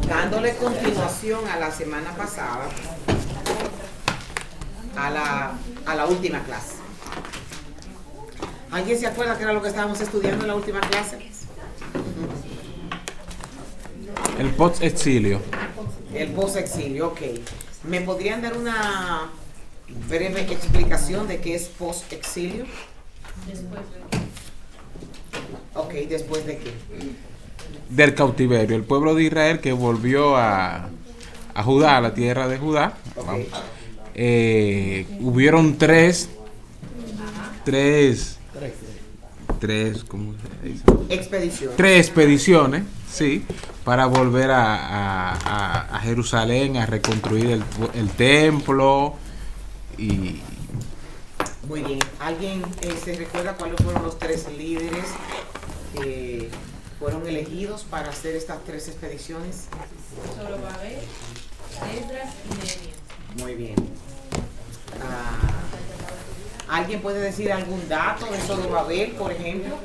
Dándole continuación a la semana pasada, a la última clase. ¿Alguien se acuerda qué era lo que estábamos estudiando en la última clase? El post-exilio. El post-exilio, ok. ¿Me podrían dar una breve explicación de qué es post-exilio? Después de qué. Ok, ¿después de qué? Del cautiverio. El pueblo de Israel que volvió a Judá, a la tierra de Judá. Okay. Hubieron tres, ¿cómo se dice? Expedición. Tres expediciones, sí, para volver a Jerusalén, a reconstruir el templo y... Muy bien. ¿Alguien se recuerda cuáles fueron los tres líderes que fueron elegidos para hacer estas tres expediciones? Zorobabel, Esdras y Nehemías. Muy bien. ¿Alguien puede decir algún dato de Zorobabel, por ejemplo?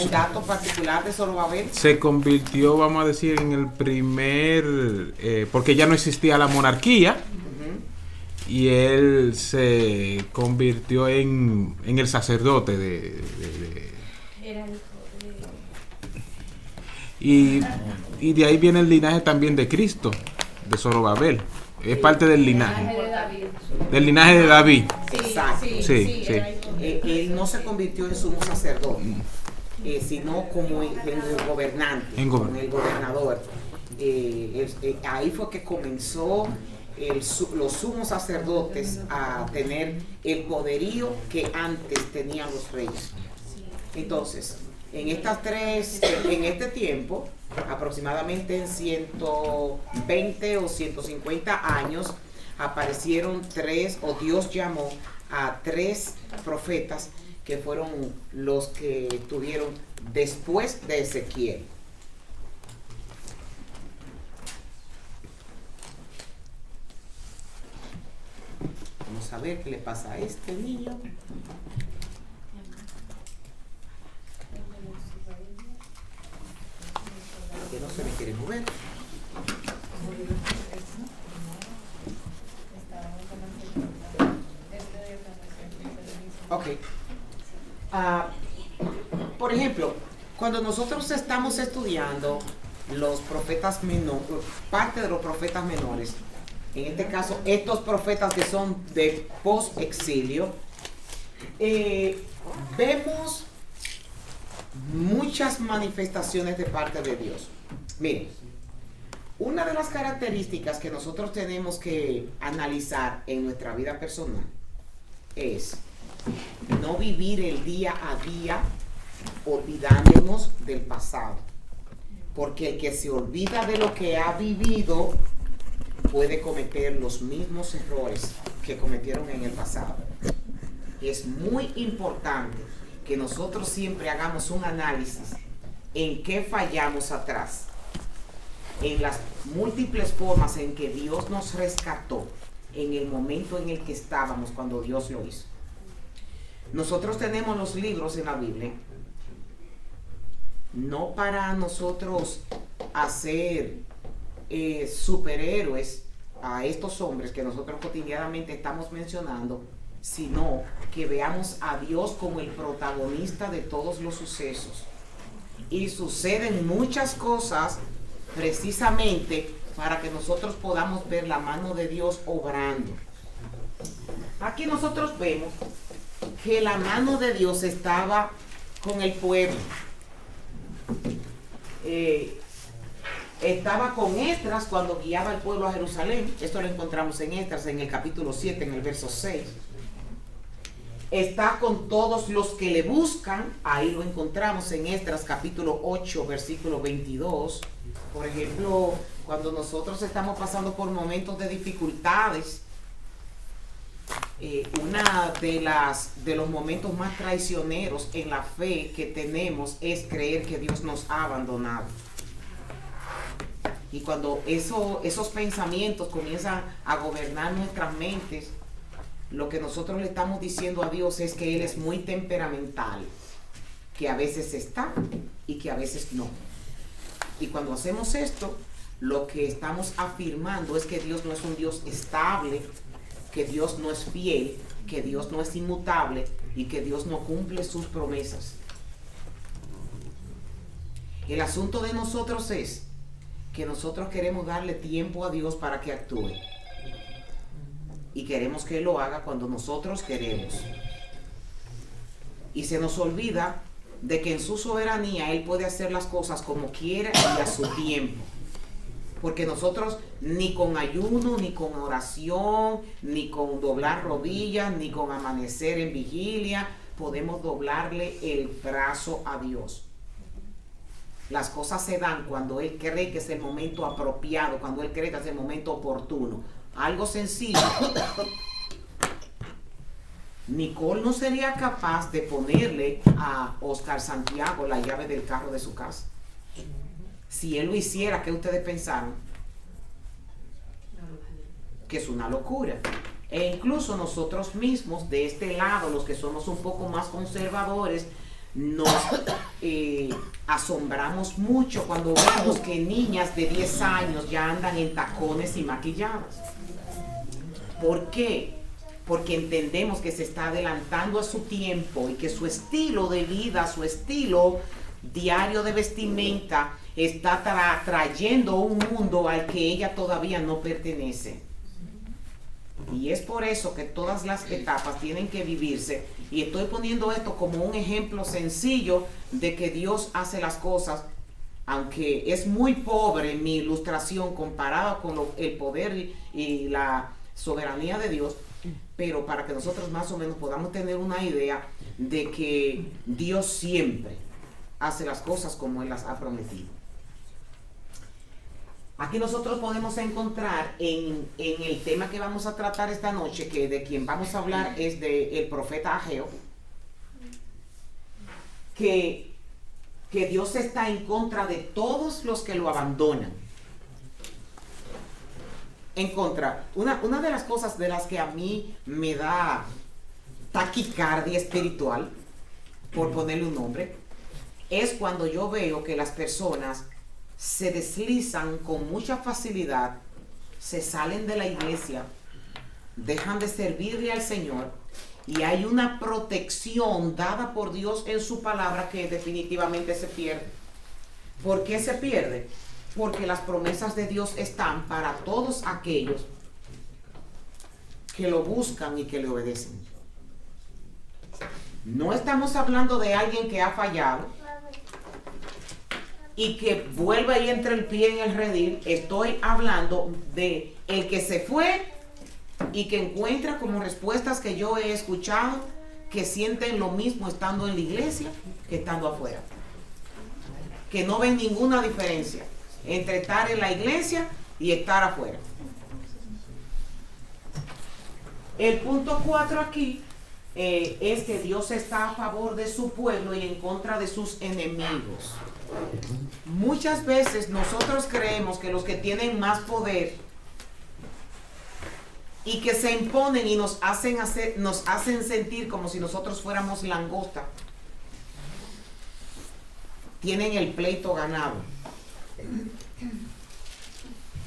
¿Un dato particular de Zorobabel? Se convirtió, vamos a decir, en el primer... porque ya no existía la monarquía. Y él se convirtió en el sacerdote Era hijo y de ahí viene el linaje también de Cristo, de Zorobabel. Es parte del linaje. de David. Del linaje de David. Exacto. Sí. Era hijo de David. Él no se convirtió en sumo sacerdote, sino como en el gobernante, como el gobernador. Ahí fue que comenzó los sumos sacerdotes a tener el poderío que antes tenían los reyes. Entonces, en este tiempo, aproximadamente en 120 o 150 años, aparecieron Dios llamó a tres profetas que fueron los que tuvieron después de Ezequiel. Vamos a ver qué le pasa a este niño. Que no se me quiere mover. Ok. Por ejemplo, cuando nosotros estamos estudiando los profetas menores, parte de los profetas menores, en este caso estos profetas que son de post-exilio, vemos muchas manifestaciones de parte de Dios. Miren, una de las características que nosotros tenemos que analizar en nuestra vida personal es no vivir el día a día olvidándonos del pasado, porque el que se olvida de lo que ha vivido puede cometer los mismos errores que cometieron en el pasado. Es muy importante que nosotros siempre hagamos un análisis en qué fallamos atrás, en las múltiples formas en que Dios nos rescató en el momento en el que estábamos cuando Dios lo hizo. Nosotros tenemos los libros en la Biblia no para nosotros hacer superhéroes a estos hombres que nosotros cotidianamente estamos mencionando, sino que veamos a Dios como el protagonista de todos los sucesos. Y suceden muchas cosas precisamente para que nosotros podamos ver la mano de Dios obrando. Aquí nosotros vemos que la mano de Dios estaba con el pueblo. Estaba con Esdras cuando guiaba al pueblo a Jerusalén. Esto lo encontramos en Esdras en el capítulo 7, en el verso 6. Está con todos los que le buscan. Ahí lo encontramos en Esdras capítulo 8, versículo 22. Por ejemplo, cuando nosotros estamos pasando por momentos de dificultades, una de los momentos más traicioneros en la fe que tenemos es creer que Dios nos ha abandonado. Y cuando esos pensamientos comienzan a gobernar nuestras mentes, lo que nosotros le estamos diciendo a Dios es que Él es muy temperamental, que a veces está y que a veces no. Y cuando hacemos esto, lo que estamos afirmando es que Dios no es un Dios estable, que Dios no es fiel, que Dios no es inmutable y que Dios no cumple sus promesas. El asunto de nosotros es que nosotros queremos darle tiempo a Dios para que actúe. Y queremos que Él lo haga cuando nosotros queremos. Y se nos olvida de que en su soberanía Él puede hacer las cosas como quiera y a su tiempo. Porque nosotros ni con ayuno, ni con oración, ni con doblar rodillas, ni con amanecer en vigilia, podemos doblarle el brazo a Dios. Las cosas se dan cuando Él cree que es el momento apropiado, cuando Él cree que es el momento oportuno. Algo sencillo. Nicole no sería capaz de ponerle a Oscar Santiago la llave del carro de su casa. Si él lo hiciera, ¿qué ustedes pensaron? Que es una locura. E incluso nosotros mismos, de este lado, los que somos un poco más conservadores, nos asombramos mucho cuando vemos que niñas de 10 años ya andan en tacones y maquilladas. ¿Por qué? Porque entendemos que se está adelantando a su tiempo y que su estilo de vida, su estilo diario de vestimenta está trayendo un mundo al que ella todavía no pertenece. Y es por eso que todas las etapas tienen que vivirse. Y estoy poniendo esto como un ejemplo sencillo de que Dios hace las cosas, aunque es muy pobre mi ilustración comparada con el poder y la soberanía de Dios, pero para que nosotros más o menos podamos tener una idea de que Dios siempre hace las cosas como Él las ha prometido. Aquí nosotros podemos encontrar en el tema que vamos a tratar esta noche, que de quien vamos a hablar es del profeta Ageo, que Dios está en contra de todos los que lo abandonan. En contra. Una de las cosas de las que a mí me da taquicardia espiritual, por ponerle un nombre, es cuando yo veo que las personas se deslizan con mucha facilidad, se salen de la iglesia, dejan de servirle al Señor, y hay una protección dada por Dios en su palabra que definitivamente se pierde. ¿Por qué se pierde? Porque las promesas de Dios están para todos aquellos que lo buscan y que le obedecen. No estamos hablando de alguien que ha fallado y que vuelva y entre el pie en el redil. Estoy hablando de el que se fue y que encuentra, como respuestas que yo he escuchado, que sienten lo mismo estando en la iglesia que estando afuera, que no ven ninguna diferencia entre estar en la iglesia y estar afuera. El punto 4 aquí es que Dios está a favor de su pueblo y en contra de sus enemigos. Muchas veces nosotros creemos que los que tienen más poder y que se imponen y nos hacen sentir como si nosotros fuéramos langosta, tienen el pleito ganado.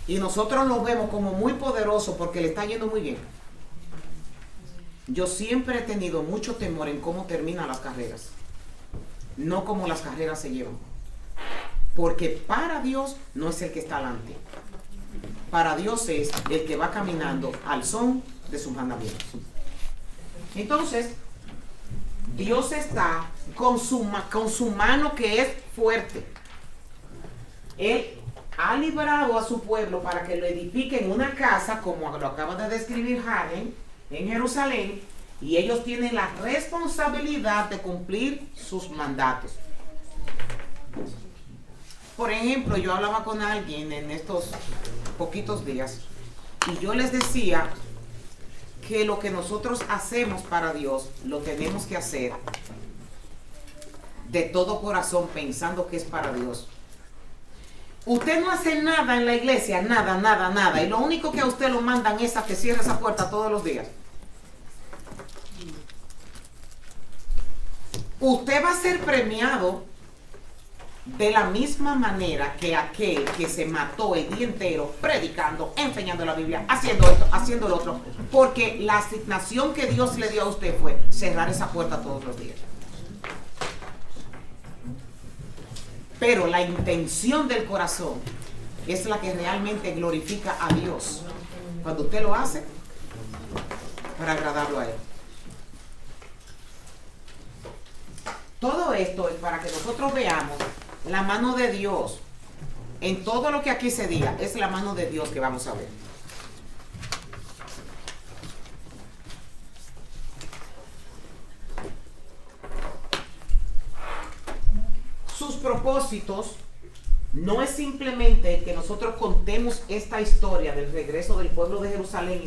Y nosotros lo vemos como muy poderoso porque le está yendo muy bien. Yo siempre he tenido mucho temor en cómo terminan las carreras, no cómo las carreras se llevan. Porque para Dios no es el que está adelante. Para Dios es el que va caminando al son de sus mandamientos. Entonces, Dios está con su mano que es fuerte. Él ha librado a su pueblo para que lo edifiquen una casa, como lo acaba de describir Hagen, en Jerusalén, y ellos tienen la responsabilidad de cumplir sus mandatos. Por ejemplo, yo hablaba con alguien en estos poquitos días y yo les decía que lo que nosotros hacemos para Dios lo tenemos que hacer de todo corazón, pensando que es para Dios. Usted no hace nada en la iglesia, nada, y lo único que a usted lo mandan es a que cierre esa puerta todos los días. usted va a ser premiado de la misma manera que aquel que se mató el día entero predicando, enseñando la Biblia, haciendo esto, haciendo lo otro, porque la asignación que Dios le dio a usted fue cerrar esa puerta todos los días. Pero la intención del corazón es la que realmente glorifica a Dios cuando usted lo hace para agradarlo a Él. Todo esto es para que nosotros veamos la mano de Dios. En todo lo que aquí se diga, es la mano de Dios que vamos a ver. Sus propósitos no es simplemente que nosotros contemos esta historia del regreso del pueblo de Jerusalén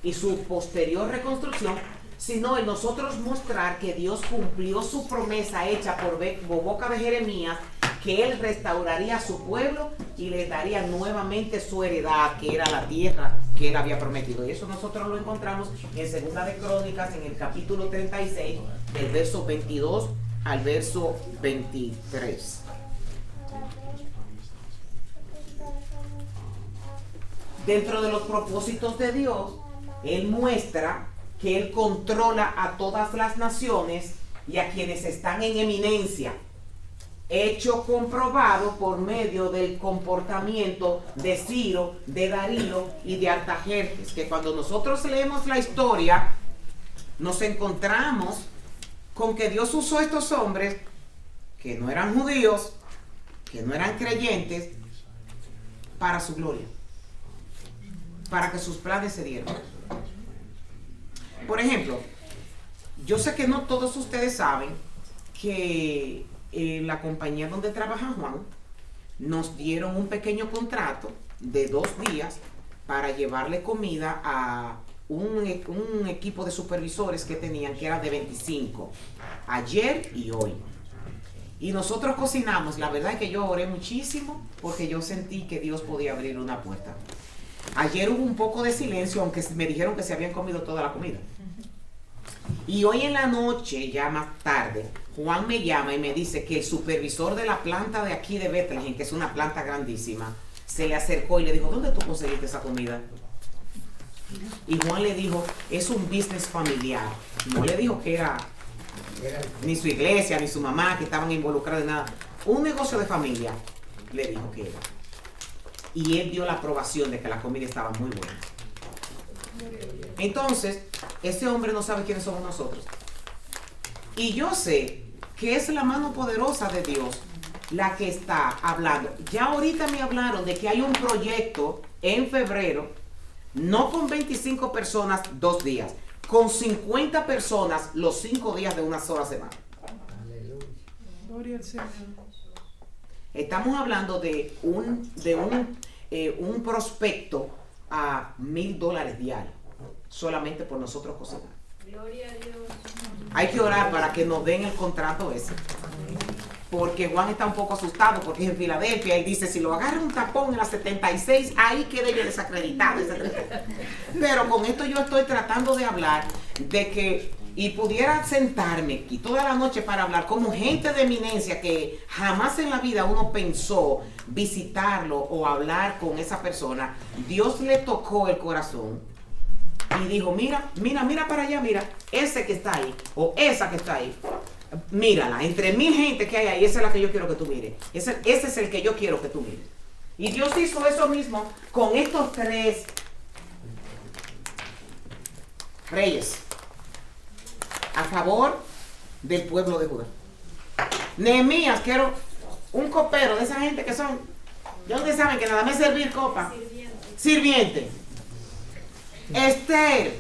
y su posterior reconstrucción, sino en nosotros mostrar que Dios cumplió su promesa hecha por boca de Jeremías, que Él restauraría a su pueblo y les daría nuevamente su heredad, que era la tierra que Él había prometido. Y eso nosotros lo encontramos en Segunda de Crónicas, en el capítulo 36, del verso 22 al verso 23. Dentro de los propósitos de Dios, Él muestra que Él controla a todas las naciones y a quienes están en eminencia, hecho comprobado por medio del comportamiento de Ciro, de Darío y de Artajerjes, que cuando nosotros leemos la historia nos encontramos con que Dios usó a estos hombres que no eran judíos, que no eran creyentes, para su gloria, para que sus planes se dieran. Por ejemplo, yo sé que no todos ustedes saben que la compañía donde trabaja Juan nos dieron un pequeño contrato de 2 días para llevarle comida a un equipo de supervisores que tenían, que era de 25, ayer y hoy. Y nosotros cocinamos. La verdad es que yo oré muchísimo porque yo sentí que Dios podía abrir una puerta. Ayer hubo un poco de silencio, aunque me dijeron que se habían comido toda la comida. Y hoy en la noche, ya más tarde, Juan me llama y me dice que el supervisor de la planta de aquí de Bethlehem, que es una planta grandísima, se le acercó y le dijo: ¿dónde tú conseguiste esa comida? Y Juan le dijo: es un business familiar. No le dijo que era ni su iglesia, ni su mamá, que estaban involucrados en nada. Un negocio de familia, le dijo que era. Y él dio la aprobación de que la comida estaba muy buena. Entonces, ese hombre no sabe quiénes somos nosotros. Y yo sé que es la mano poderosa de Dios la que está hablando. Ya ahorita me hablaron de que hay un proyecto en febrero, no con 25 personas 2 días, con 50 personas los 5 días de una sola semana. Gloria al Señor. Estamos hablando de un prospecto a $1,000 diarios, solamente por nosotros cocinar. Gloria a Dios. Hay que orar para que nos den el contrato ese. Porque Juan está un poco asustado, porque es en Filadelfia. Él dice: si lo agarra un tapón en la 76, ahí quedé yo desacreditado. Pero con esto yo estoy tratando de hablar de que, y pudiera sentarme aquí toda la noche para hablar como gente de eminencia que jamás en la vida uno pensó visitarlo o hablar con esa persona. Dios le tocó el corazón y dijo: mira para allá, mira, ese que está ahí, o esa que está ahí. Mírala, entre 1000 gente que hay ahí, esa es la que yo quiero que tú mires. Ese es el que yo quiero que tú mires. Y Dios hizo eso mismo con estos 3 reyes a favor del pueblo de Judá. Nehemías, que era un copero de esa gente que son, ya ustedes saben que nada más es servir copa. Sirviente. Esther,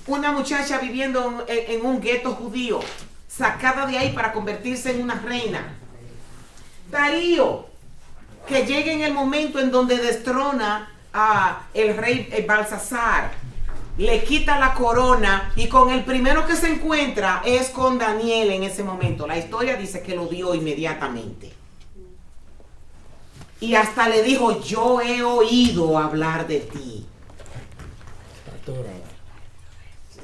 una muchacha viviendo en un gueto judío, sacada de ahí para convertirse en una reina. Darío, que llega en el momento en donde destrona a el rey Balsasar, le quita la corona y con el primero que se encuentra es con Daniel en ese momento. La historia dice que lo dio inmediatamente. Y hasta le dijo: yo he oído hablar de ti.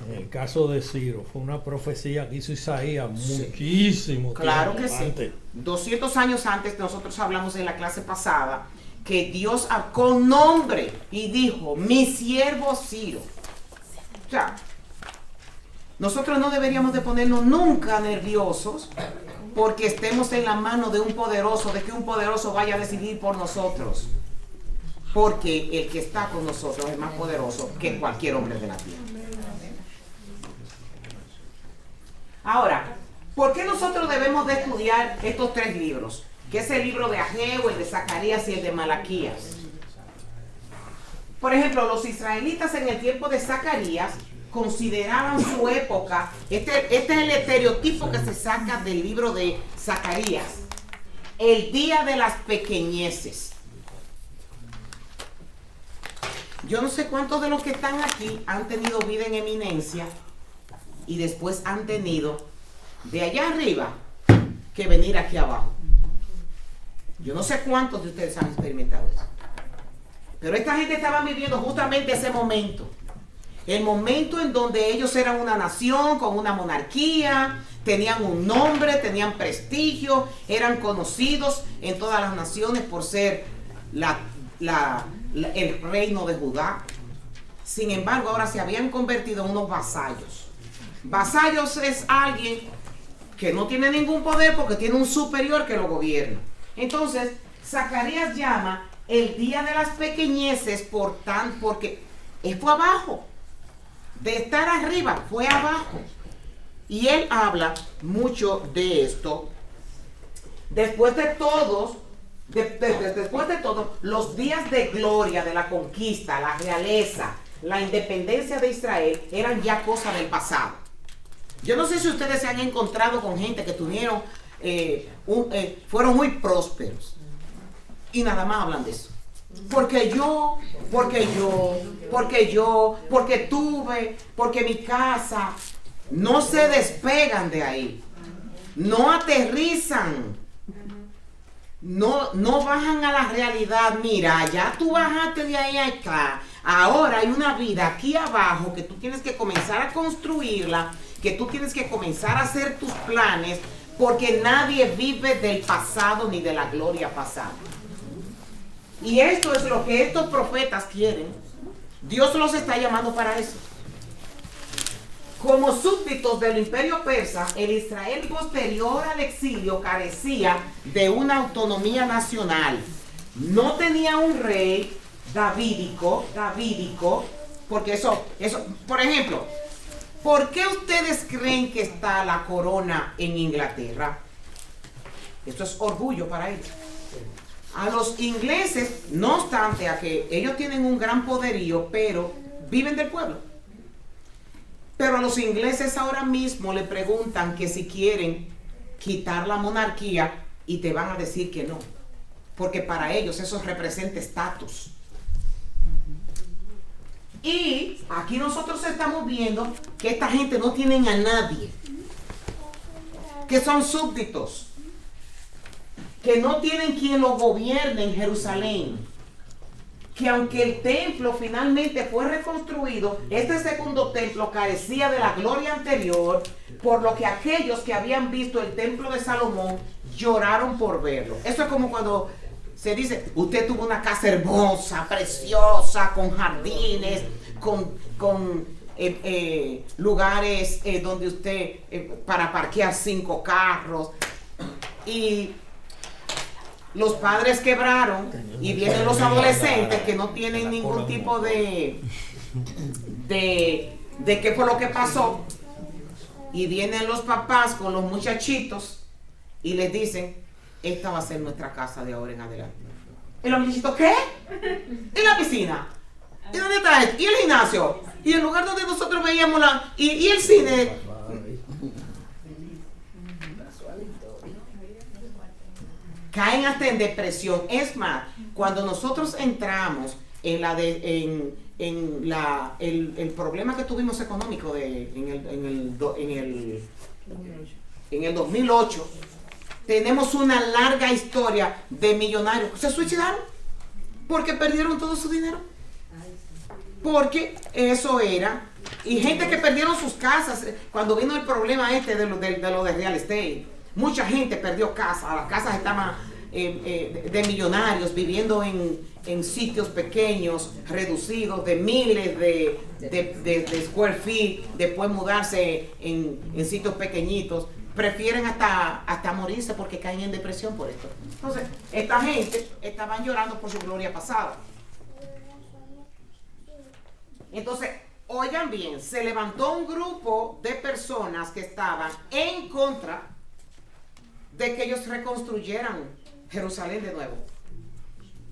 En el caso de Ciro, fue una profecía que hizo Isaías Sí. muchísimo Claro que tiempo sí. antes. 200 años antes, nosotros hablamos en la clase pasada que Dios con nombre y dijo, mi siervo Ciro. O sea, nosotros no deberíamos de ponernos nunca nerviosos porque estemos en la mano de un poderoso, de que un poderoso vaya a decidir por nosotros. Porque el que está con nosotros es más poderoso que cualquier hombre de la tierra. Ahora, ¿por qué nosotros debemos de estudiar estos 3 libros? Que es el libro de Ageo, el de Zacarías y el de Malaquías. Por ejemplo, los israelitas en el tiempo de Zacarías consideraban su época, este es el estereotipo que se saca del libro de Zacarías, el día de las pequeñeces. Yo no sé cuántos de los que están aquí han tenido vida en eminencia y después han tenido de allá arriba que venir aquí abajo. Yo no sé cuántos de ustedes han experimentado eso. Pero esta gente estaba viviendo justamente ese momento. El momento en donde ellos eran una nación con una monarquía, tenían un nombre, tenían prestigio, eran conocidos en todas las naciones por ser el reino de Judá. Sin embargo, ahora se habían convertido en unos vasallos. Vasallos es alguien que no tiene ningún poder porque tiene un superior que lo gobierna. Entonces, Zacarías llama el día de las pequeñeces porque fue abajo. De estar arriba, fue abajo. Y él habla mucho de esto. Después de todo, los días de gloria de la conquista, la realeza, la independencia de Israel eran ya cosa del pasado. Yo no sé si ustedes se han encontrado con gente que tuvieron, fueron muy prósperos y nada más hablan de eso. Porque tuve, porque mi casa. No se despegan de ahí. No aterrizan. No bajan a la realidad. Mira, ya tú bajaste de ahí a acá. Ahora hay una vida aquí abajo que tú tienes que comenzar a construirla, que tú tienes que comenzar a hacer tus planes, porque nadie vive del pasado ni de la gloria pasada. Y esto es lo que estos profetas quieren. Dios los está llamando para eso. Como súbditos del imperio persa, el Israel posterior al exilio carecía de una autonomía nacional. No tenía un rey davídico, porque eso, por ejemplo, ¿por qué ustedes creen que está la corona en Inglaterra? Esto es orgullo para ellos. A los ingleses, no obstante a que ellos tienen un gran poderío, pero viven del pueblo. Pero a los ingleses ahora mismo le preguntan que si quieren quitar la monarquía y te van a decir que no. Porque para ellos eso representa estatus. Y aquí nosotros estamos viendo que esta gente no tienen a nadie. Que son súbditos. Que no tienen quien los gobierne en Jerusalén. Que aunque el templo finalmente fue reconstruido, este segundo templo carecía de la gloria anterior, por lo que aquellos que habían visto el templo de Salomón lloraron por verlo. Eso es como cuando se dice, usted tuvo una casa hermosa, preciosa, con jardines, con lugares donde usted, para parquear 5 carros, y los padres quebraron y vienen los adolescentes que no tienen ningún tipo de qué fue lo que pasó, y vienen los papás con los muchachitos y les dicen, esta va a ser nuestra casa de ahora en adelante. Y los muchachitos, ¿qué? ¿Y la piscina? ¿Y dónde está esto? ¿Y el gimnasio? ¿Y el lugar donde nosotros veíamos y el cine? Caen hasta en depresión. Es más, cuando nosotros entramos en el problema que tuvimos económico en el 2008, tenemos una larga historia de millonarios. ¿Se suicidaron? Porque perdieron todo su dinero. Porque eso era. Y gente que perdieron sus casas cuando vino el problema de lo de real estate. Mucha gente perdió casas. Las casas estaban de millonarios viviendo en sitios pequeños, reducidos, de miles de square feet, después mudarse en sitios pequeñitos. Prefieren hasta morirse porque caen en depresión por esto. Entonces, esta gente estaban llorando por su gloria pasada. Entonces, oigan bien, se levantó un grupo de personas que estaban en contra de que ellos reconstruyeran Jerusalén de nuevo.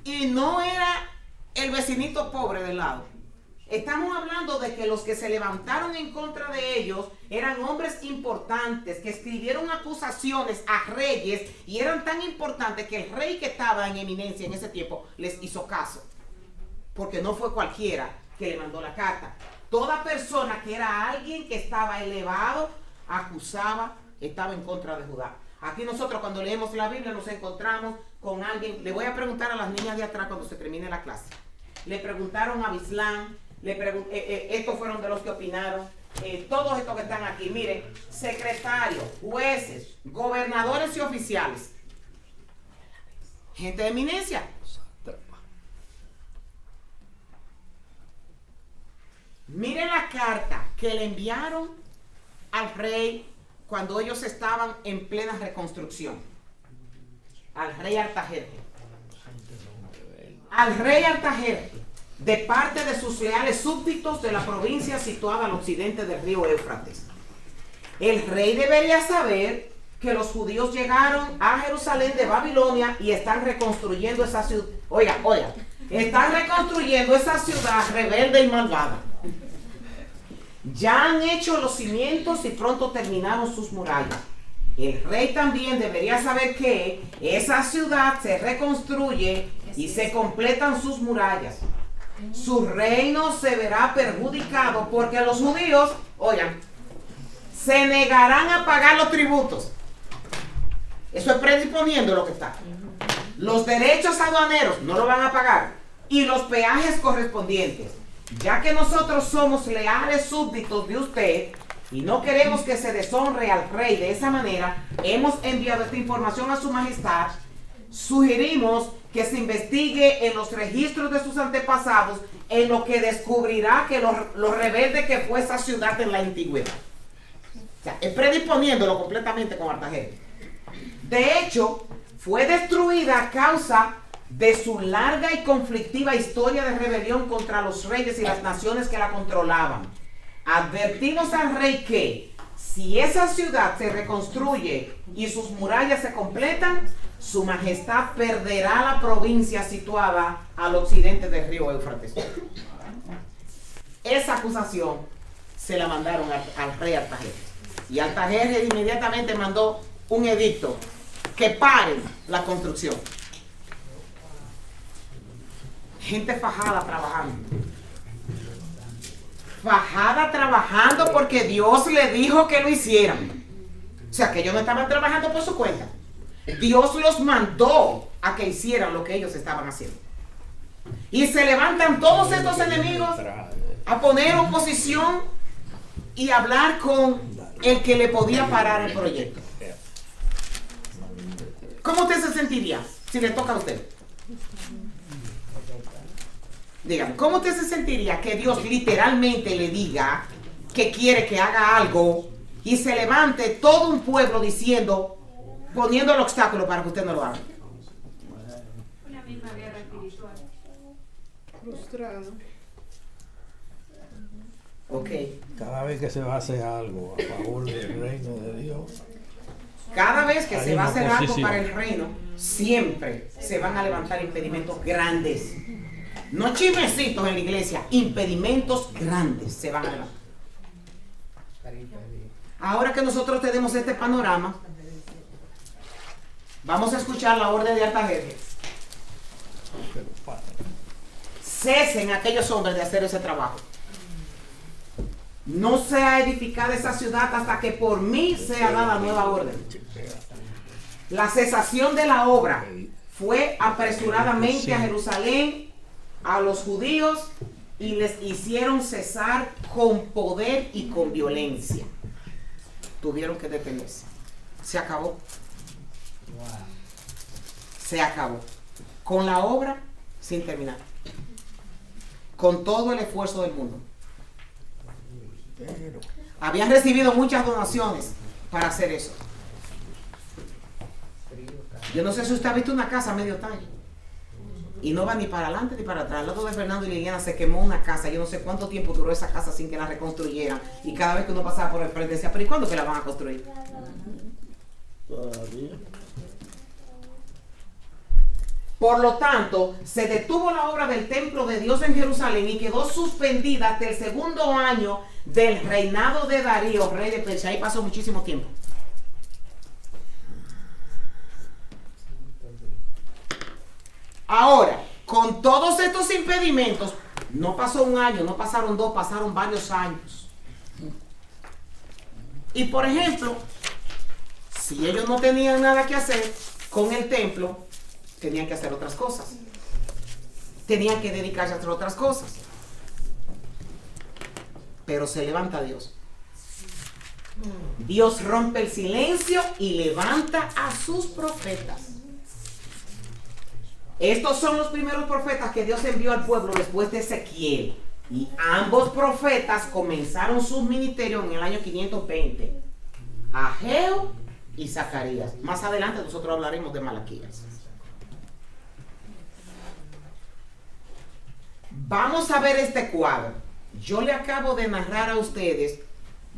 Y no era el vecinito pobre del lado. Estamos hablando de que los que se levantaron en contra de ellos eran hombres importantes que escribieron acusaciones a reyes y eran tan importantes que el rey que estaba en eminencia en ese tiempo les hizo caso. Porque no fue cualquiera que le mandó la carta. Toda persona que era alguien que estaba elevado, acusaba, estaba en contra de Judá. Aquí nosotros cuando leemos la Biblia nos encontramos con alguien. Le voy a preguntar a las niñas de atrás cuando se termine la clase. Le preguntaron a Bislán, estos fueron de los que opinaron. Todos estos que están aquí, miren, secretarios, jueces, gobernadores y oficiales. Gente de eminencia. Miren la carta que le enviaron al rey cuando ellos estaban en plena reconstrucción. Al rey Artajerjes. Al rey Artajerjes, de parte de sus leales súbditos de la provincia situada al occidente del río Éufrates. El rey debería saber que los judíos llegaron a Jerusalén de Babilonia y están reconstruyendo esa ciudad. Oiga, están reconstruyendo esa ciudad rebelde y malvada. Ya han hecho los cimientos y pronto terminaron sus murallas. El rey también debería saber que esa ciudad se reconstruye y se completan sus murallas. Su reino se verá perjudicado porque los judíos, oigan, se negarán a pagar los tributos. Eso es predisponiendo lo que está. Los derechos aduaneros no lo van a pagar y los peajes correspondientes. Ya que nosotros somos leales súbditos de usted y no queremos que se deshonre al rey de esa manera, hemos enviado esta información a su majestad. Sugerimos que se investigue en los registros de sus antepasados, en lo que descubrirá que lo rebelde que fue esa ciudad en la antigüedad. O sea, es predisponiéndolo completamente con Artajerjes. De hecho, fue destruida a causa de su larga y conflictiva historia de rebelión contra los reyes y las naciones que la controlaban. Advertimos al rey que si esa ciudad se reconstruye y sus murallas se completan, su majestad perderá la provincia situada al occidente del río Éufrates. Esa acusación se la mandaron al rey Artajerjes. Y Artajerjes inmediatamente mandó un edicto que pare la construcción. Gente fajada trabajando. Fajada trabajando porque Dios le dijo que lo hicieran. O sea, que ellos no estaban trabajando por su cuenta. Dios los mandó a que hicieran lo que ellos estaban haciendo. Y se levantan todos estos enemigos a poner oposición y hablar con el que le podía parar el proyecto. ¿Cómo usted se sentiría si le toca a usted? Dígame, ¿cómo usted se sentiría que Dios literalmente le diga que quiere que haga algo y se levante todo un pueblo diciendo, poniendo el obstáculo para que usted no lo haga? Una misma guerra espiritual. Frustrado. Ok. Cada vez que se va a hacer algo a favor del reino de Dios, Cada vez que hay se va a una hacer algo oposición. para el reino, siempre se van a levantar impedimentos grandes. No chismecitos en la iglesia, impedimentos grandes se van a levantar. Ahora que nosotros tenemos este panorama, vamos a escuchar la orden de Artajerjes. pero para. Cesen aquellos hombres de hacer ese trabajo. No sea edificada esa ciudad hasta que por mí sea dada nueva orden. La cesación de la obra fue apresuradamente a Jerusalén, a los judíos y les hicieron cesar con poder y con violencia. Tuvieron que detenerse. Se acabó. Se acabó. Con la obra sin terminar. Con todo el esfuerzo del mundo. Habían recibido muchas donaciones para hacer eso. Yo no sé si usted ha visto una casa a medio tallo. Y no va ni para adelante ni para atrás. Al lado de Fernando y Liliana se quemó una casa. Yo no sé cuánto tiempo duró esa casa sin que la reconstruyeran. Y cada vez que uno pasaba por el frente decía, pero ¿y cuándo que la van a construir? Todavía. Por lo tanto, se detuvo la obra del templo de Dios en Jerusalén y quedó suspendida hasta el segundo año del reinado de Darío, rey de Persia. Ahí pasó muchísimo tiempo. Ahora, con todos estos impedimentos, no pasó un año, no pasaron dos, pasaron varios años. Y por ejemplo, si ellos no tenían nada que hacer con el templo, tenían que hacer otras cosas. Tenían que dedicarse a hacer otras cosas. Pero se levanta Dios. Dios rompe el silencio y levanta a sus profetas. Estos son los primeros profetas que Dios envió al pueblo después de Ezequiel. Y ambos profetas comenzaron sus ministerios en el año 520. Ageo y Zacarías. Más adelante nosotros hablaremos de Malaquías. Vamos a ver este cuadro. Yo le acabo de narrar a ustedes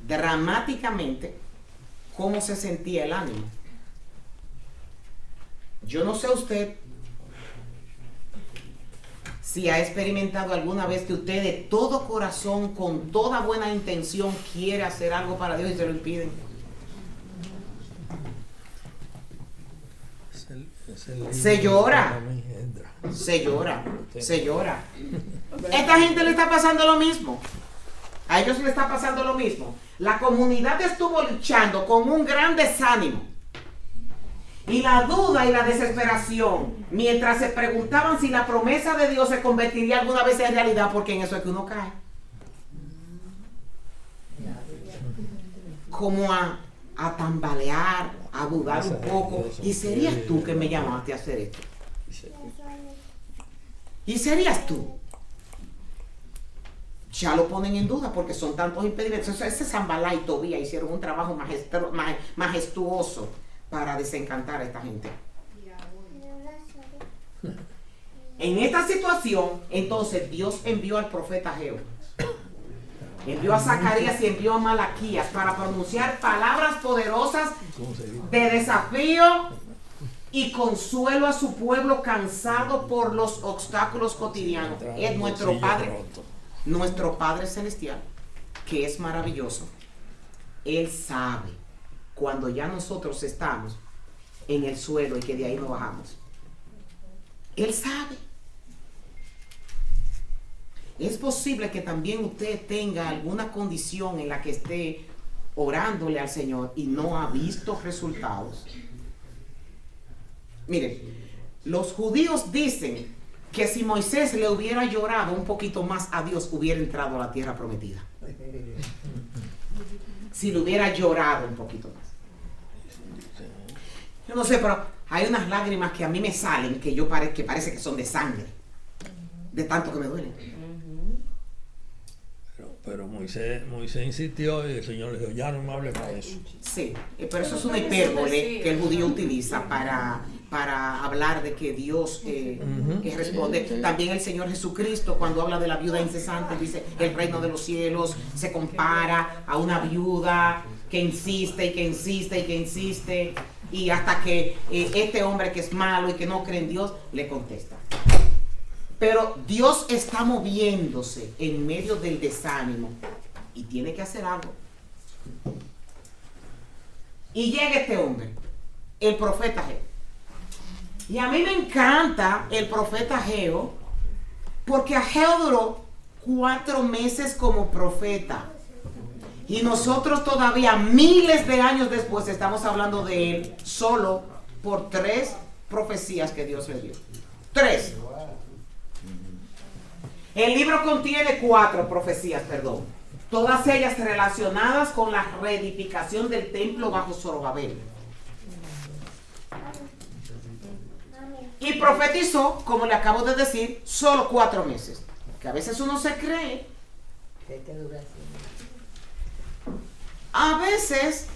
dramáticamente cómo se sentía el ánimo. Yo no sé usted si ha experimentado alguna vez que usted de todo corazón, con toda buena intención, quiere hacer algo para Dios y se lo impiden. Se llora. Se llora. Se llora. Esta gente le está pasando lo mismo. A ellos le está pasando lo mismo. La comunidad estuvo luchando con un gran desánimo. Y la duda y la desesperación, mientras se preguntaban si la promesa de Dios se convertiría alguna vez en realidad, porque en eso es que uno cae. Como a tambalear, a dudar un poco. ¿Y serías tú que me llamaste a hacer esto? ¿Y serías tú? Ya lo ponen en duda porque son tantos impedimentos. Ese Zambalá y Tobías hicieron un trabajo majestuoso para desencantar a esta gente. En esta situación, entonces Dios envió al profeta Ageo, envió a Zacarías y envió a Malaquías para pronunciar palabras poderosas de desafío y consuelo a su pueblo cansado por los obstáculos cotidianos. Es nuestro Padre Celestial, que es maravilloso. Él sabe cuando ya nosotros estamos en el suelo y que de ahí no bajamos. Él sabe. Es posible que también usted tenga alguna condición en la que esté orándole al Señor y no ha visto resultados. Miren, los judíos dicen que si Moisés le hubiera llorado un poquito más a Dios, hubiera entrado a la tierra prometida. Si le hubiera llorado un poquito más. Yo no sé, pero hay unas lágrimas que a mí me salen que parece que son de sangre, de tanto que me duelen. Pero Moisés insistió y el Señor le dijo, ya no me hable para eso. Sí, pero eso es una hipérbole que el judío utiliza para hablar de que Dios que responde. También el Señor Jesucristo, cuando habla de la viuda incesante, dice, el reino de los cielos se compara a una viuda que insiste y que insiste y que insiste, y hasta que este hombre que es malo y que no cree en Dios, le contesta. Pero Dios está moviéndose en medio del desánimo y tiene que hacer algo. Y llega este hombre, el profeta Ageo. Y a mí me encanta el profeta Ageo, porque Ageo duró 4 meses como profeta. Y nosotros todavía, miles de años después, estamos hablando de él solo por 3 profecías que Dios le dio. 3. El libro contiene 4 profecías, perdón. Todas ellas relacionadas con la reedificación del templo bajo Zorobabel. Y profetizó, como le acabo de decir, solo 4 meses. Que a veces uno se cree. A veces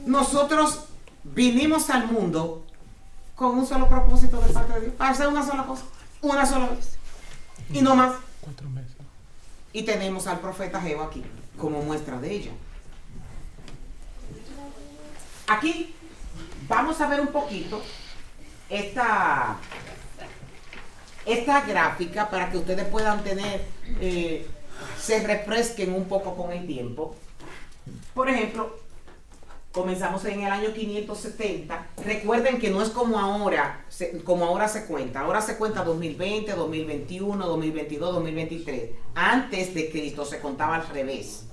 nosotros vinimos al mundo con un solo propósito de parte de Dios, para hacer una sola cosa, una sola vez. Y no más. 4 meses. Y tenemos al profeta Ageo aquí como muestra de ello. Aquí vamos a ver un poquito esta gráfica para que ustedes puedan tener, se refresquen un poco con el tiempo. Por ejemplo, comenzamos en el año 570. Recuerden que no es como ahora se cuenta. Ahora se cuenta 2020, 2021, 2022, 2023. Antes de Cristo se contaba al revés.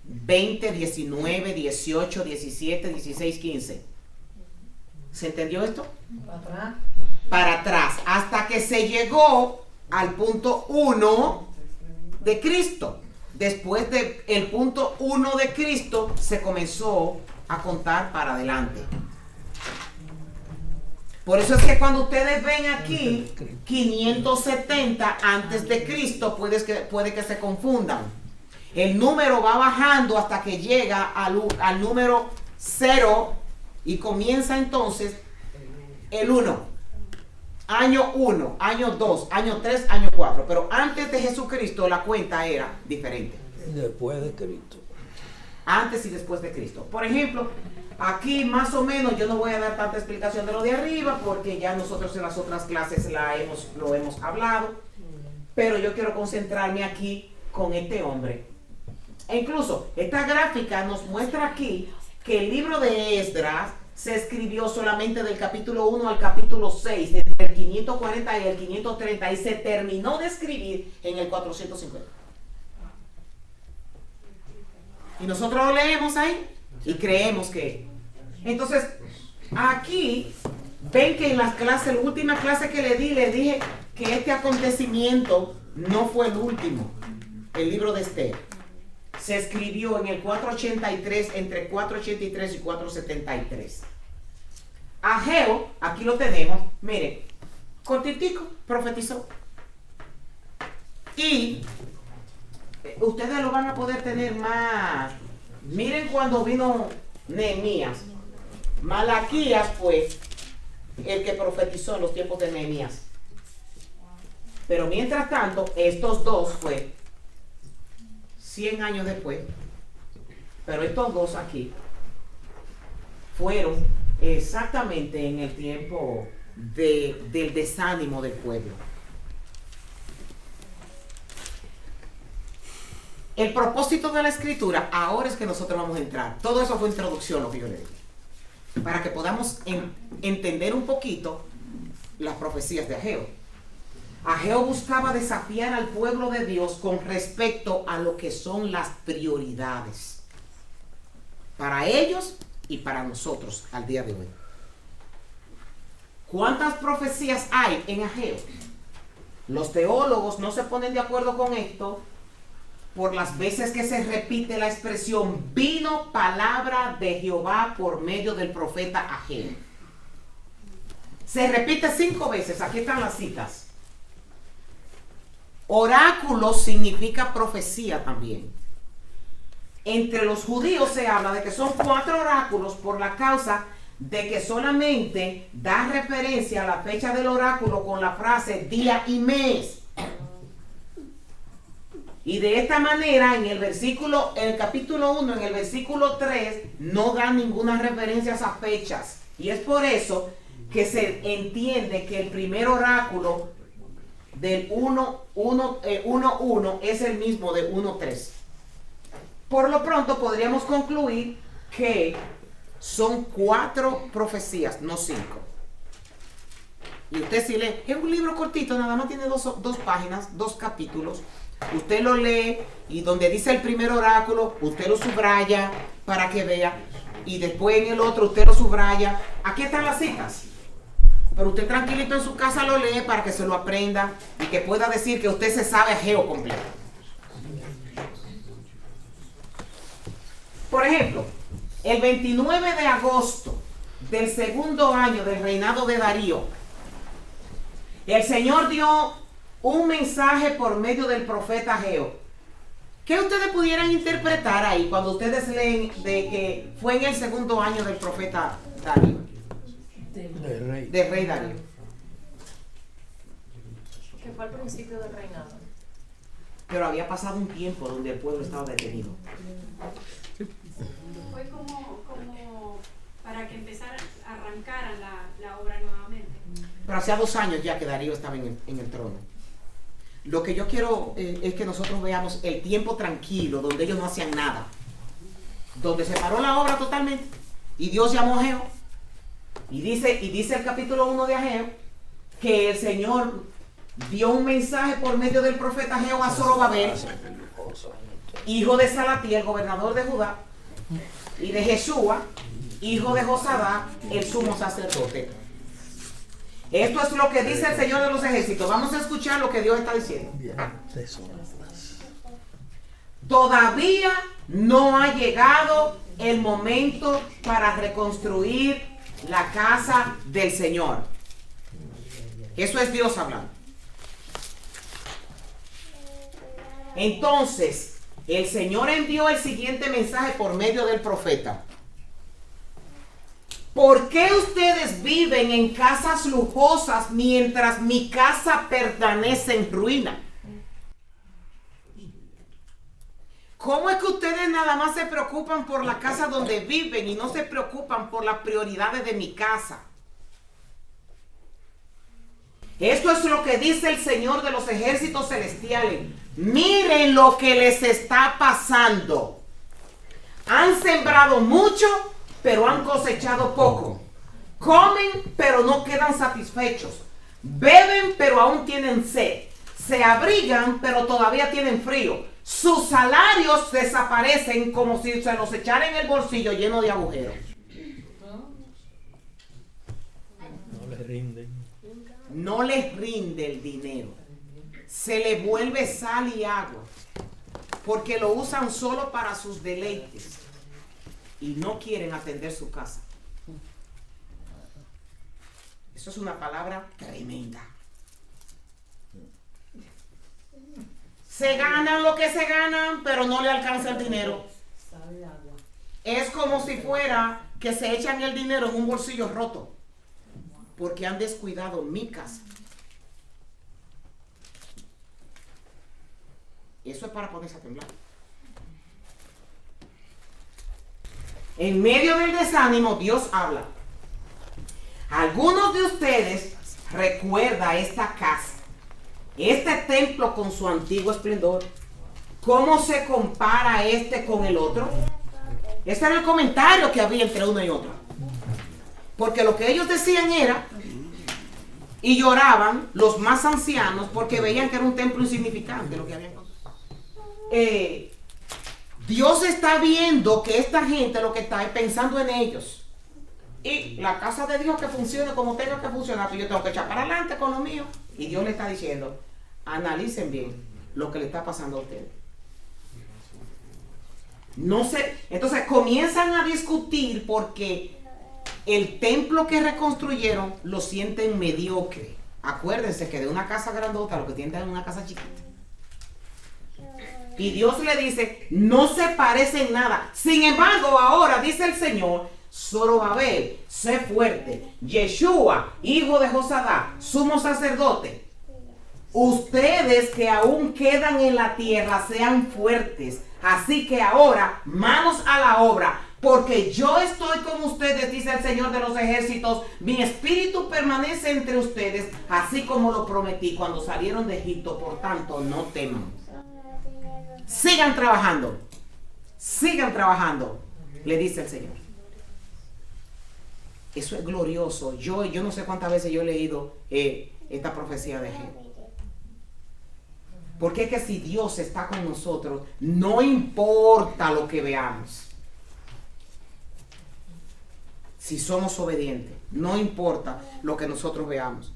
20, 19, 18, 17, 16, 15. ¿Se entendió esto? Para atrás. Hasta que se llegó al punto 1 de Cristo. Después del punto 1 de Cristo se comenzó a contar para adelante. Por eso es que cuando ustedes ven aquí 570 antes de Cristo, puede que se confundan. El número va bajando hasta que llega al número 0 y comienza entonces el 1. Año 1, año 2, año 3, año 4. Pero antes de Jesucristo la cuenta era diferente. Después de Cristo. Antes y después de Cristo. Por ejemplo, aquí más o menos, yo no voy a dar tanta explicación de lo de arriba porque ya nosotros en las otras clases lo hemos hablado. Pero yo quiero concentrarme aquí con este hombre. E incluso esta gráfica nos muestra aquí que el libro de Esdras se escribió solamente del capítulo 1 al capítulo 6, entre el 540 y el 530, y se terminó de escribir en el 450. Y nosotros lo leemos ahí y creemos que... Entonces, aquí ven que en las clases, la última clase que le dije que este acontecimiento no fue el último. El libro de Esther se escribió en el 483, entre 483 y 473. Ageo, aquí lo tenemos, mire, cortitico, profetizó. Y ustedes lo van a poder tener más. Miren cuando vino Nehemías. Malaquías fue el que profetizó en los tiempos de Nehemías. Pero mientras tanto, estos dos fue 100 años después. Pero estos dos aquí fueron exactamente en el tiempo del desánimo del pueblo. El propósito de la escritura, ahora es que nosotros vamos a entrar. Todo eso fue introducción, lo que yo le dije. Para que podamos entender un poquito las profecías de Ageo. Ageo buscaba desafiar al pueblo de Dios con respecto a lo que son las prioridades. Para ellos y para nosotros al día de hoy. ¿Cuántas profecías hay en Ageo? Los teólogos no se ponen de acuerdo con esto por las veces que se repite la expresión vino palabra de Jehová por medio del profeta Ageo. Se repite 5 veces, aquí están las citas. Oráculo significa profecía también. Entre los judíos se habla de que son 4 oráculos por la causa de que solamente da referencia a la fecha del oráculo con la frase día y mes. Y de esta manera, en el capítulo 1, en el versículo 3, no da ninguna referencia a esas fechas. Y es por eso que se entiende que el primer oráculo del 1.1 es el mismo de 1.3. Por lo pronto podríamos concluir que son 4 profecías, no 5. Y usted si lee, es un libro cortito, nada más tiene 2 páginas, 2 capítulos. Usted lo lee y donde dice el primer oráculo, usted lo subraya para que vea. Y después en el otro usted lo subraya. Aquí están las citas. Pero usted tranquilito en su casa lo lee para que se lo aprenda y que pueda decir que usted se sabe Ageo completo. Por ejemplo, el 29 de agosto del segundo año del reinado de Darío, el Señor dio un mensaje por medio del profeta Ageo. ¿Qué ustedes pudieran interpretar ahí cuando ustedes leen de que fue en el segundo año del profeta Darío? Del rey Darío. Que fue al principio del reinado. Pero había pasado un tiempo donde el pueblo estaba detenido. Fue como para que empezara, arrancaran la obra nuevamente. Pero hacía 2 años ya que Darío estaba en el trono. Lo que yo quiero es que nosotros veamos el tiempo tranquilo, donde ellos no hacían nada. Donde se paró la obra totalmente. Y Dios llamó a Ageo. Y dice el capítulo 1 de Ageo que el Señor dio un mensaje por medio del profeta Ageo a Zorobabel, hijo de Salatiel, gobernador de Judá, y de Jesúa, hijo de Josadá, el sumo sacerdote. Esto es lo que dice el Señor de los ejércitos. Vamos a escuchar lo que Dios está diciendo. Todavía no ha llegado el momento para reconstruir la casa del Señor. Eso es Dios hablando. Entonces, el Señor envió el siguiente mensaje por medio del profeta. ¿Por qué ustedes viven en casas lujosas mientras mi casa permanece en ruina? ¿Cómo es que ustedes nada más se preocupan por la casa donde viven y no se preocupan por las prioridades de mi casa? Esto es lo que dice el Señor de los ejércitos celestiales. Miren lo que les está pasando. Han sembrado mucho, pero han cosechado poco. Comen, pero no quedan satisfechos. Beben, pero aún tienen sed. Se abrigan, pero todavía tienen frío. Sus salarios desaparecen como si se los echara en el bolsillo lleno de agujeros. No les rinden. No les rinde el dinero. Se le vuelve sal y agua. Porque lo usan solo para sus deleites. Y no quieren atender su casa. Eso es una palabra tremenda. Se ganan lo que se ganan, pero no le alcanza el dinero. Es como si fuera que se echan el dinero en un bolsillo roto. Porque han descuidado mi casa. Eso es para ponerse a temblar. En medio del desánimo, Dios habla. Algunos de ustedes recuerda esta casa, este templo con su antiguo esplendor. ¿Cómo se compara este con el otro? Ese era el comentario que había entre uno y otro. Porque lo que ellos decían era, y lloraban los más ancianos porque veían que era un templo insignificante lo que habían. Dios está viendo que esta gente lo que está es pensando en ellos. Y la casa de Dios que funcione como tenga que funcionar, pues yo tengo que echar para adelante con lo mío. Y Dios le está diciendo, analicen bien lo que le está pasando a ustedes. No sé, entonces comienzan a discutir porque el templo que reconstruyeron lo sienten mediocre. Acuérdense que de una casa grandota lo que tienen es una casa chiquita. Y Dios le dice, no se parece en nada. Sin embargo, ahora dice el Señor, Zorobabel, sé fuerte. Yeshua, hijo de Josadá, sumo sacerdote. Ustedes que aún quedan en la tierra, sean fuertes. Así que ahora, manos a la obra. Porque yo estoy con ustedes, dice el Señor de los ejércitos. Mi espíritu permanece entre ustedes, así como lo prometí cuando salieron de Egipto. Por tanto, no teman. Sigan trabajando, le dice el Señor. Eso es glorioso. Yo no sé cuántas veces yo he leído esta profecía de Ageo. Porque es que si Dios está con nosotros, no importa lo que veamos. si somos obedientes. No importa lo que nosotros veamos.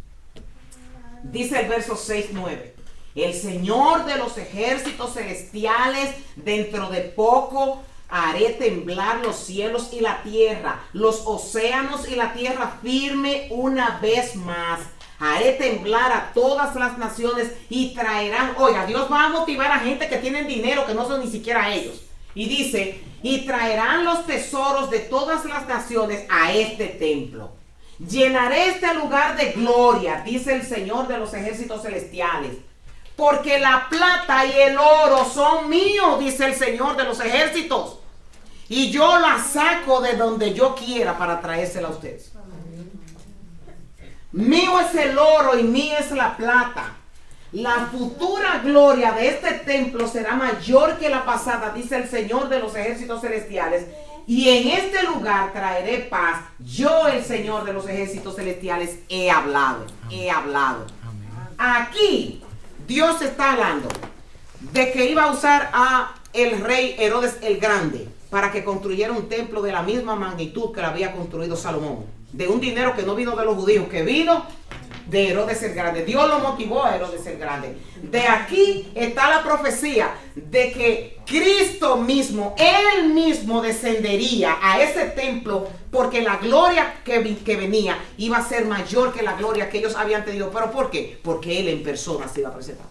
Dice el verso 6-9. El Señor de los ejércitos celestiales, dentro de poco haré temblar los cielos y la tierra, los océanos y la tierra firme una vez más. Haré temblar a todas las naciones y traerán, oiga, Dios va a motivar a gente que tienen dinero que no son ni siquiera ellos. Y dice, y traerán los tesoros de todas las naciones a este templo. Llenaré este lugar de gloria, dice el Señor de los ejércitos celestiales. Porque la plata y el oro son míos, dice el Señor de los ejércitos. Y yo la saco de donde yo quiera para traérsela a ustedes. Mío es el oro y mía es la plata. La futura gloria de este templo será mayor que la pasada, dice el Señor de los ejércitos celestiales. Y en este lugar traeré paz. Yo, el Señor de los ejércitos celestiales, he hablado. He hablado. Aquí Dios está hablando de que iba a usar a el rey Herodes el Grande para que construyera un templo de la misma magnitud que lo había construido Salomón. De un dinero que no vino de los judíos, que vino de Herodes el Grande. Dios lo motivó a Herodes el Grande. De aquí está la profecía de que Cristo mismo, Él mismo descendería a ese templo porque la gloria que venía iba a ser mayor que la gloria que ellos habían tenido. ¿Pero por qué? Porque Él en persona se iba a presentar.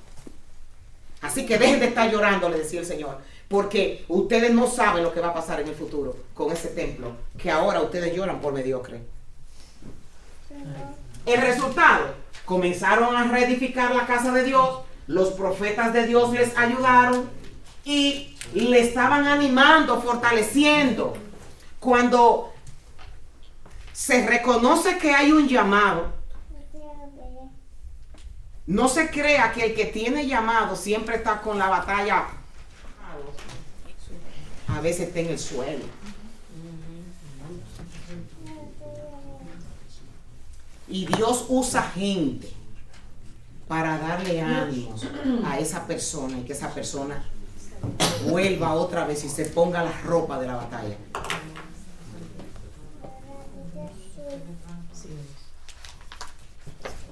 Así que dejen de estar llorando, le decía el Señor, porque ustedes no saben lo que va a pasar en el futuro con ese templo, que ahora ustedes lloran por mediocre. El resultado, comenzaron a reedificar la casa de Dios, los profetas de Dios les ayudaron y le estaban animando, fortaleciendo. Cuando se reconoce que hay un llamado, no se crea que el que tiene llamado siempre está con la batalla. A veces está en el suelo. Y Dios usa gente para darle ánimos a esa persona y que esa persona vuelva otra vez y se ponga la ropa de la batalla.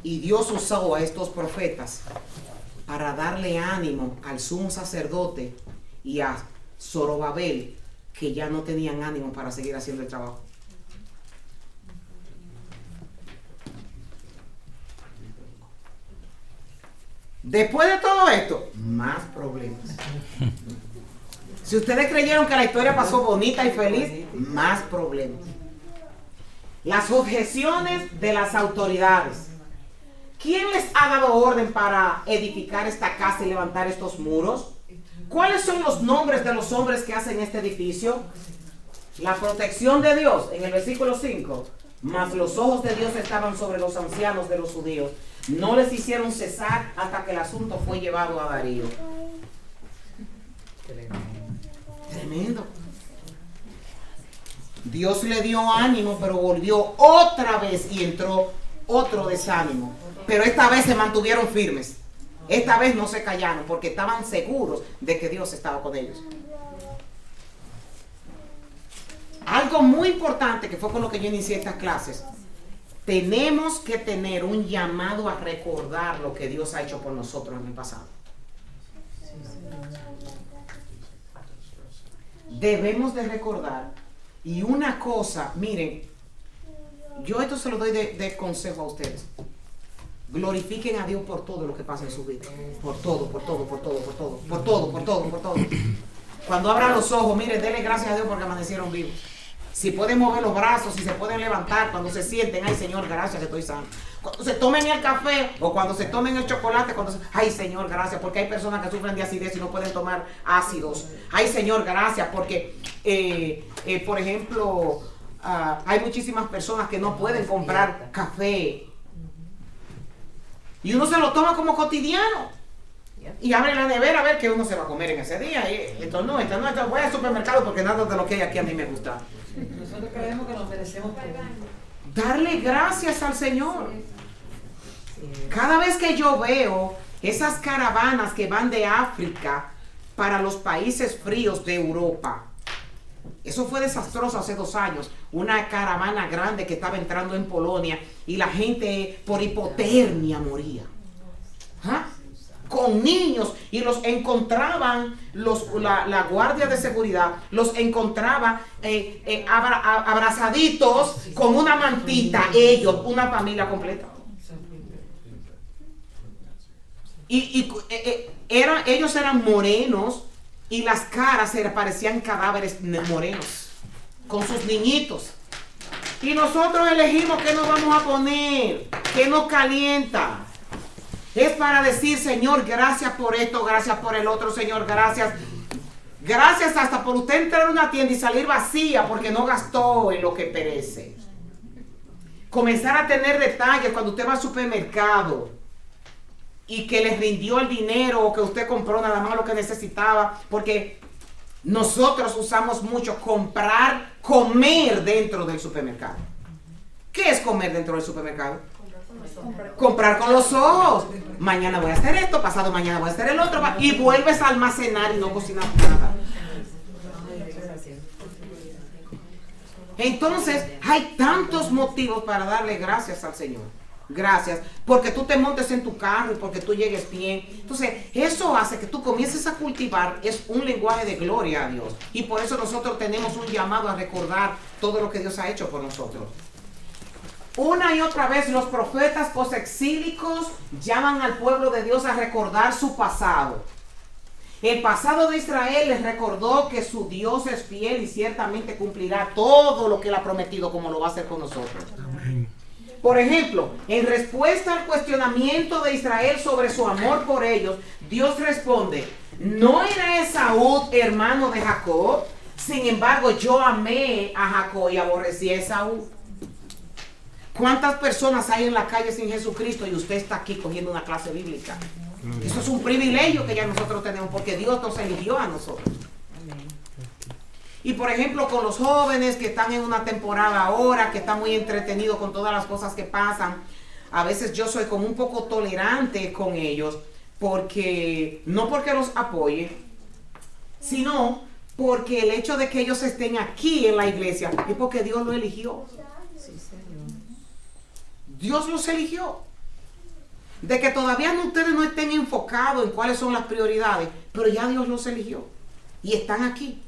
Y Dios usó a estos profetas para darle ánimo al sumo sacerdote y a Zorobabel, que ya no tenían ánimo para seguir haciendo el trabajo. Después de todo esto, más problemas. Si ustedes creyeron que la historia pasó bonita y feliz, más problemas. Las objeciones de las autoridades. ¿Quién les ha dado orden para edificar esta casa y levantar estos muros? ¿Cuáles son los nombres de los hombres que hacen este edificio? La protección de Dios, en el versículo 5. Mas los ojos de Dios estaban sobre los ancianos de los judíos. No les hicieron cesar hasta que el asunto fue llevado a Darío. Tremendo. Dios le dio ánimo, pero volvió otra vez y entró otro desánimo. Pero esta vez se mantuvieron firmes. Esta vez no se callaron porque estaban seguros de que Dios estaba con ellos. Algo muy importante que fue con lo que yo inicié estas clases. Tenemos que tener un llamado a recordar lo que Dios ha hecho por nosotros en el pasado. Debemos de recordar. Y una cosa, miren, yo esto se lo doy de consejo a ustedes. Glorifiquen a Dios por todo lo que pasa en su vida. Por todo, por todo, por todo, por todo. Por todo, por todo, por todo. Cuando abran los ojos, miren, denle gracias a Dios porque amanecieron vivos. Si pueden mover los brazos, si se pueden levantar, cuando se sienten, ay Señor, gracias que estoy sano. Cuando se tomen el café o cuando se tomen el chocolate, ay Señor, gracias, porque hay personas que sufren de acidez y no pueden tomar ácidos. Ay Señor, gracias, porque, por ejemplo, hay muchísimas personas que no pueden comprar café. Y uno se lo toma como cotidiano. Y abre la nevera a ver qué uno se va a comer en ese día. Y esto no, voy al supermercado porque nada de lo que hay aquí a mí me gusta. Nosotros creemos que nos merecemos todo. Darle gracias al Señor. Cada vez que yo veo esas caravanas que van de África para los países fríos de Europa, Eso fue desastroso hace 2 años. Una caravana grande que estaba entrando en Polonia y la gente por hipotermia moría. ¿Ah? Con niños, y los encontraban, la guardia de seguridad los encontraba abrazaditos con una mantita, ellos, una familia completa. Ellos eran morenos y las caras parecían cadáveres morenos con sus niñitos. Y nosotros elegimos qué nos vamos a poner, qué nos calienta. Es para decir, Señor, gracias por esto, gracias por el otro, Señor, gracias. Gracias hasta por usted entrar a una tienda y salir vacía porque no gastó en lo que perece. Comenzar a tener detalles cuando usted va al supermercado y que les rindió el dinero o que usted compró nada más lo que necesitaba, porque nosotros usamos mucho comer dentro del supermercado. ¿Qué es comer dentro del supermercado? Comprar con los ojos. Mañana voy a hacer esto, pasado mañana voy a hacer el otro, y vuelves a almacenar y no cocinas nada. Entonces hay tantos motivos para darle gracias al Señor. Gracias, porque tú te montes en tu carro y porque tú llegues bien. Entonces eso hace que tú comiences a cultivar, es un lenguaje de gloria a Dios. Y por eso nosotros tenemos un llamado a recordar todo lo que Dios ha hecho por nosotros. Una y otra vez los profetas posexílicos llaman al pueblo de Dios a recordar su pasado. El pasado de Israel les recordó que su Dios es fiel y ciertamente cumplirá todo lo que Él ha prometido, como lo va a hacer con nosotros. Amén. Por ejemplo, en respuesta al cuestionamiento de Israel sobre su amor por ellos, Dios responde: ¿no era Esaú hermano de Jacob? Sin embargo, yo amé a Jacob y aborrecí a Esaú. ¿Cuántas personas hay en la calle sin Jesucristo y usted está aquí cogiendo una clase bíblica? Eso es un privilegio que ya nosotros tenemos porque Dios nos eligió a nosotros. Y por ejemplo, con los jóvenes que están en una temporada ahora, que están muy entretenidos con todas las cosas que pasan, a veces yo soy como un poco tolerante con ellos, porque no porque los apoye, sino porque el hecho de que ellos estén aquí en la iglesia es porque Dios lo eligió. Dios los eligió. De que todavía ustedes no estén enfocados en cuáles son las prioridades, pero ya Dios los eligió y están aquí.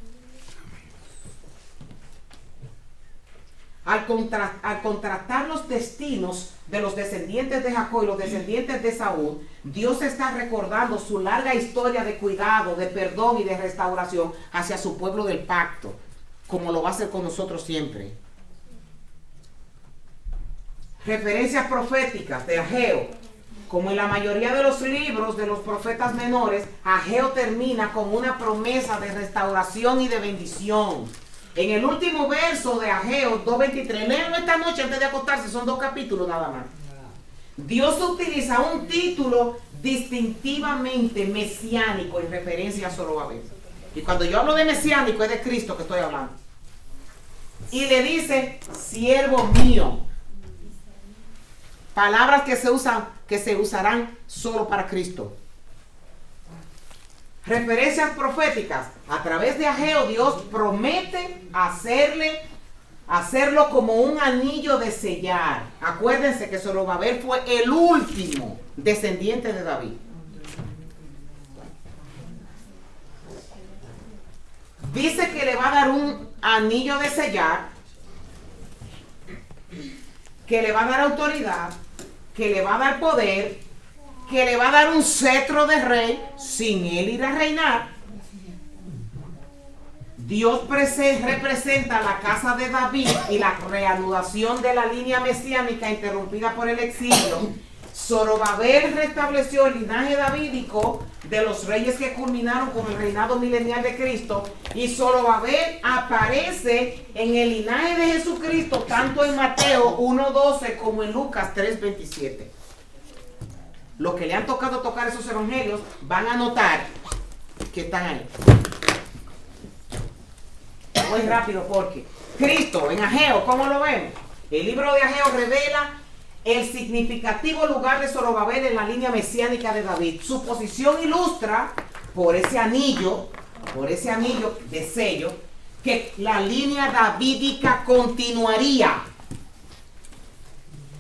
Al contrastar los destinos de los descendientes de Jacob y los descendientes de Saúl, Dios está recordando su larga historia de cuidado, de perdón y de restauración hacia su pueblo del pacto, como lo va a hacer con nosotros siempre. Referencias proféticas de Ageo. Como en la mayoría de los libros de los profetas menores, Ageo termina con una promesa de restauración y de bendición. En el último verso de Ageo 2:23, léanlo esta noche antes de acostarse, son 2 capítulos nada más. Dios utiliza un título distintivamente mesiánico en referencia a Zorobabel. Y cuando yo hablo de mesiánico es de Cristo que estoy hablando. Y le dice, siervo mío. Palabras que se usarán solo para Cristo. Referencias proféticas. A través de Ageo, Dios promete hacerlo como un anillo de sellar. Acuérdense que Zorobabel fue el último descendiente de David. Dice que le va a dar un anillo de sellar, que le va a dar autoridad, que le va a dar poder, que le va a dar un cetro de rey sin él ir a reinar. Dios representa la casa de David y la reanudación de la línea mesiánica interrumpida por el exilio. Zorobabel restableció el linaje davídico de los reyes que culminaron con el reinado milenial de Cristo, y Zorobabel aparece en el linaje de Jesucristo tanto en Mateo 1:12 como en Lucas 3:27. Los que le han tocado tocar esos evangelios van a notar que están ahí. Voy rápido porque Cristo en Ageo, ¿cómo lo vemos? El libro de Ageo revela el significativo lugar de Zorobabel en la línea mesiánica de David. Su posición ilustra por ese anillo de sello, que la línea davídica continuaría.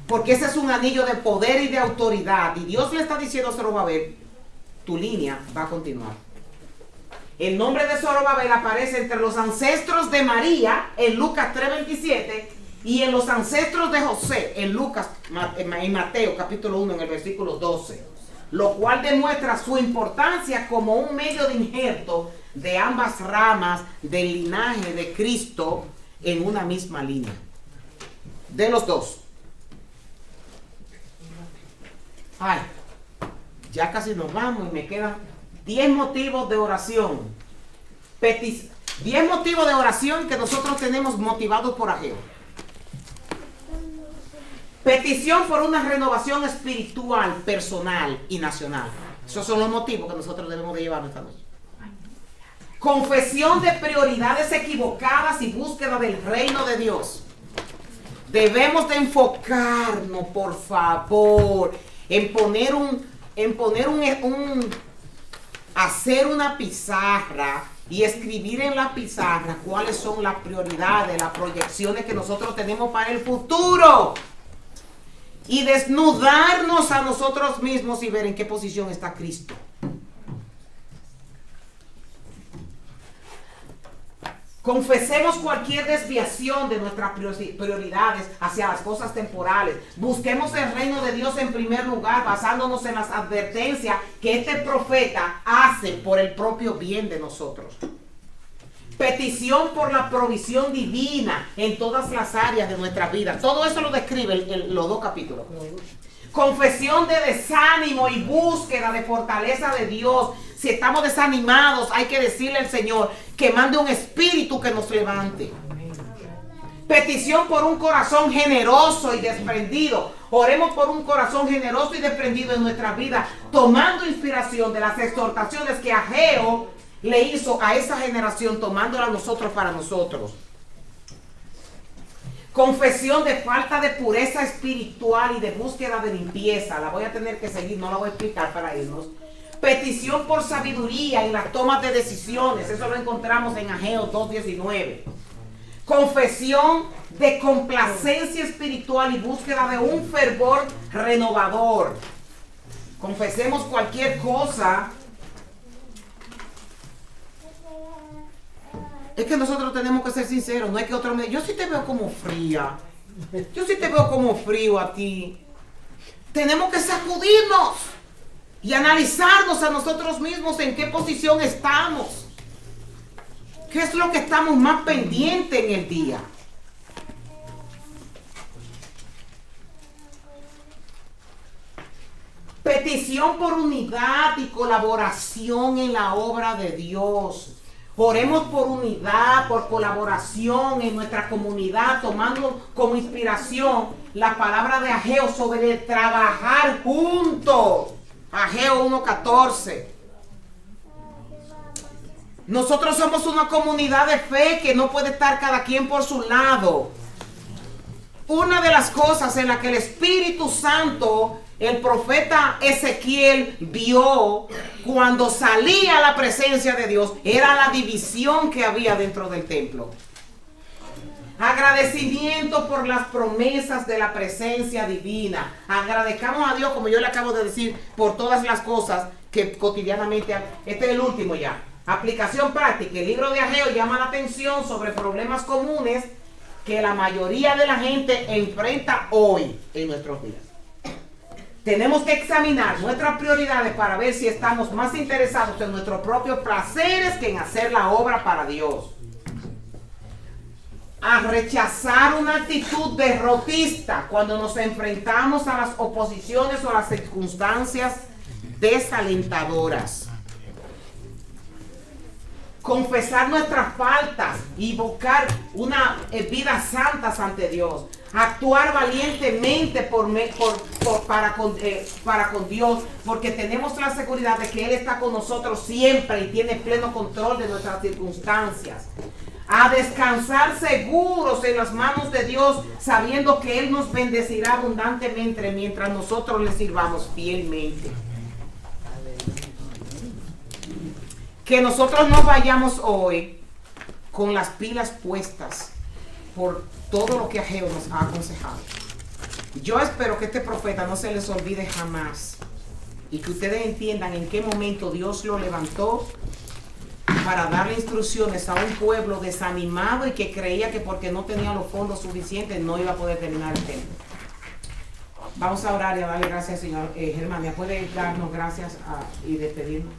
Porque ese es un anillo de poder y de autoridad. Y Dios le está diciendo a Zorobabel, tu línea va a continuar. El nombre de Zorobabel aparece entre los ancestros de María en Lucas 3:27 y en los ancestros de José en Mateo capítulo 1 en el versículo 12. Lo cual demuestra su importancia como un medio de injerto de ambas ramas del linaje de Cristo en una misma línea. De los dos. Ay, ya casi nos vamos y me quedan 10 motivos de oración. 10 motivos de oración que nosotros tenemos motivados por Ageo. Petición por una renovación espiritual, personal y nacional. Esos son los motivos que nosotros debemos de llevar esta noche. Confesión de prioridades equivocadas y búsqueda del reino de Dios. Debemos de enfocarnos, por favor, hacer una pizarra y escribir en la pizarra cuáles son las prioridades, las proyecciones que nosotros tenemos para el futuro. Y desnudarnos a nosotros mismos y ver en qué posición está Cristo. Confesemos cualquier desviación de nuestras prioridades hacia las cosas temporales. Busquemos el reino de Dios en primer lugar, basándonos en las advertencias que este profeta hace por el propio bien de nosotros. Petición por la provisión divina en todas las áreas de nuestra vida. Todo eso lo describe los dos capítulos. Confesión de desánimo y búsqueda de fortaleza de Dios. Si estamos desanimados, hay que decirle al Señor que mande un espíritu que nos levante. Petición por un corazón generoso y desprendido. Oremos por un corazón generoso y desprendido en nuestra vida, tomando inspiración de las exhortaciones que Ageo le hizo a esa generación, tomándola nosotros para nosotros. Confesión de falta de pureza espiritual y de búsqueda de limpieza. La voy a tener que seguir, no la voy a explicar para irnos. Petición por sabiduría en las tomas de decisiones. Eso lo encontramos en Ageo 2:19. Confesión de complacencia espiritual y búsqueda de un fervor renovador. Confesemos cualquier cosa. Es que nosotros tenemos que ser sinceros. No es que otro me diga, yo sí te veo como fría. Yo sí te veo como frío a ti. Tenemos que sacudirnos y analizarnos a nosotros mismos en qué posición estamos. ¿Qué es lo que estamos más pendientes en el día? Petición por unidad y colaboración en la obra de Dios. Oremos por unidad, por colaboración en nuestra comunidad, tomando como inspiración la palabra de Ageo sobre el trabajar juntos. Ageo 1:14. Nosotros somos una comunidad de fe que no puede estar cada quien por su lado. Una de las cosas en la que el Espíritu Santo, el profeta Ezequiel vio cuando salía a la presencia de Dios, era la división que había dentro del templo. Agradecimiento por las promesas de la presencia divina. Agradezcamos a Dios, como yo le acabo de decir, por todas las cosas que cotidianamente. Este es el último ya. Aplicación práctica. El libro de Ageo llama la atención sobre problemas comunes que la mayoría de la gente enfrenta hoy en nuestros días. Tenemos que examinar nuestras prioridades para ver si estamos más interesados en nuestros propios placeres que en hacer la obra para Dios. A rechazar una actitud derrotista cuando nos enfrentamos a las oposiciones o las circunstancias desalentadoras. Confesar nuestras faltas y buscar una vida santa ante Dios. Actuar valientemente para con Dios, porque tenemos la seguridad de que Él está con nosotros siempre y tiene pleno control de nuestras circunstancias. A descansar seguros en las manos de Dios, sabiendo que Él nos bendecirá abundantemente mientras nosotros le sirvamos fielmente. Que nosotros no vayamos hoy con las pilas puestas por todo lo que Ageo nos ha aconsejado. Yo espero que este profeta no se les olvide jamás y que ustedes entiendan en qué momento Dios lo levantó para darle instrucciones a un pueblo desanimado y que creía que porque no tenía los fondos suficientes no iba a poder terminar el templo. Vamos a orar y a darle gracias al Señor. Germania, ¿puede darnos gracias y despedirnos?